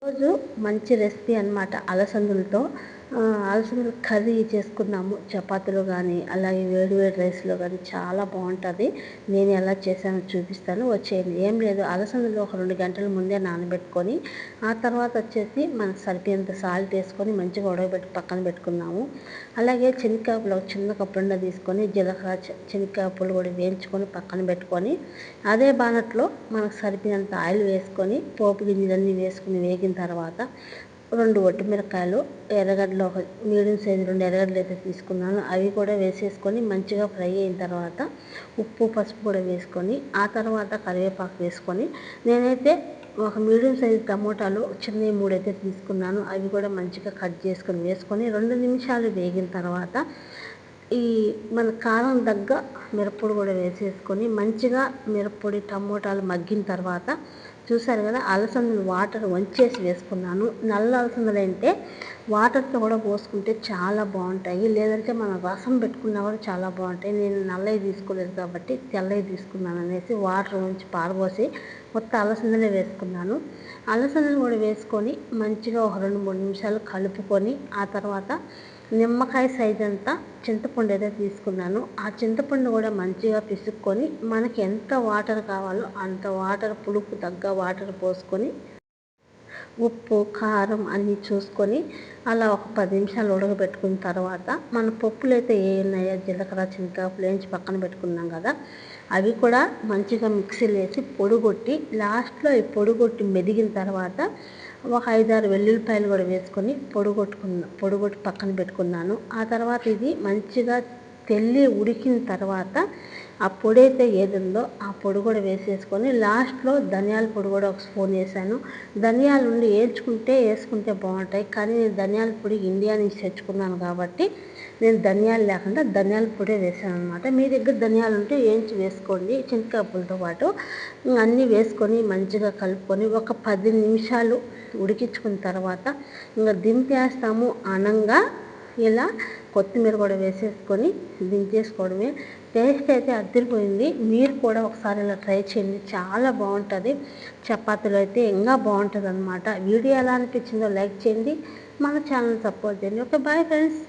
రోజు మంచి రెసిపీ అన్నమాట అలసందలతో. అలసందల కర్రీ చేసుకున్నాము. చపాతీలో కానీ అలాగే వేడి వేడి రైస్లో కానీ చాలా బాగుంటుంది. నేను ఎలా చేశానో చూపిస్తాను, వచ్చేయండి. ఏం లేదు, అలసందలు ఒక 2 గంటల ముందే నానబెట్టుకొని ఆ తర్వాత వచ్చేసి మనకు సరిపోయేంత సాల్ట్ వేసుకొని మంచిగా ఉడకబెట్టి పక్కన పెట్టుకున్నాము. అలాగే శనగకాయలు ఒక చిన్న కప్పుండా తీసుకొని జీలకర్ర శనగకాయలు కూడా వేయించుకొని పక్కన పెట్టుకొని అదే బాణట్లో మనకు సరిపోయినంత ఆయిల్ వేసుకొని పోపు గింజలన్నీ వేసుకుని వేగిన తర్వాత 2 ఒట్టిమిరపకాయలు, ఎర్రగడ్డలు ఒక మీడియం సైజు 2 ఎర్రగడ్డలు అయితే తీసుకున్నాను. అవి కూడా వేసేసుకొని మంచిగా ఫ్రై అయిన తర్వాత ఉప్పు పసుపు కూడా వేసుకొని ఆ తర్వాత కరివేపాకు వేసుకొని నేనైతే ఒక మీడియం సైజు టమోటాలు చిన్నవి 3 అయితే తీసుకున్నాను. అవి కూడా మంచిగా కట్ చేసుకొని వేసుకొని 2 నిమిషాలు వేగిన తర్వాత ఈ మన కారం తగ్గ మిరప్పొడి కూడా వేసేసుకొని మంచిగా మిరప్పొడి టమోటాలు మగ్గిన తర్వాత చూసారు కదా, అలసందలు వాటర్ వంచేసి వేసుకున్నాను. నల్ల అలసందలు అంటే వాటర్తో కూడా పోసుకుంటే చాలా బాగుంటాయి, లేదంటే మనం రసం పెట్టుకున్నా కూడా చాలా బాగుంటాయి. నేను నల్లవి తీసుకోలేదు కాబట్టి తెల్లవి తీసుకున్నాను అనేసి వాటర్ వంచి పారబోసి మొత్తం అలసందలే వేసుకున్నాను. అలసందలు కూడా వేసుకొని మంచిగా ఒక 2-3 నిమిషాలు కలుపుకొని ఆ తర్వాత నిమ్మకాయ సైజ్ అంతా చింతపండు అయితే తీసుకున్నాను. ఆ చింతపండు కూడా మంచిగా పిసుక్కొని మనకి ఎంత వాటర్ కావాలో అంత వాటర్, పులుపు తగ్గ వాటర్ పోసుకొని ఉప్పు కారం అన్నీ చూసుకొని అలా ఒక 10 నిమిషాలు ఉడకబెట్టుకున్న తర్వాత మన పప్పులు అయితే ఏ ఉన్నాయో జీలకర్ర శనగకాయలు వేయించి పక్కన పెట్టుకున్నాం కదా, అవి కూడా మంచిగా మిక్సీలో వేసి పొడిగొట్టి లాస్ట్లో ఈ పొడిగొట్టి మెదిగిన తర్వాత ఒక 5-6 వెల్లుల్లిపాయలు కూడా వేసుకొని పొడిగొట్టి పక్కన పెట్టుకున్నాను. ఆ తర్వాత ఇది మంచిగా తెల్లి ఉడికిన తర్వాత ఆ పొడి అయితే ఏదుందో ఆ పొడి కూడా వేసేసుకొని లాస్ట్లో ధనియాల పొడి కూడా ఒక స్పూన్ వేసాను. ధనియాలు ఉండి వేసుకుంటే బాగుంటాయి, కానీ నేను ధనియాల పొడి ఇండియా నుంచి తెచ్చుకున్నాను కాబట్టి నేను ధనియాలు లేకుండా ధనియాల పొడి వేసాను అనమాట. మీ దగ్గర ధనియాలు ఉంటే వేయించి వేసుకోండి చింతకాయలతో పాటు. అన్నీ వేసుకొని మంచిగా కలుపుకొని ఒక 10 నిమిషాలు ఉడికించుకున్న తర్వాత ఇంకా దింపేస్తాము అనంగా ఇలా కొత్తిమీర కూడా వేసేసుకొని దించేసుకోవడమే. టేస్ట్ అయితే అదిరిపోయింది. మీరు కూడా ఒకసారి ఇలా ట్రై చేయండి, చాలా బాగుంటుంది. చపాతీలో అయితే ఇంకా బాగుంటుంది అనమాట. వీడియో ఎలా అనిపించిందో లైక్ చేయండి, మన ఛానల్ సపోర్ట్ చేయండి. Okay, bye friends.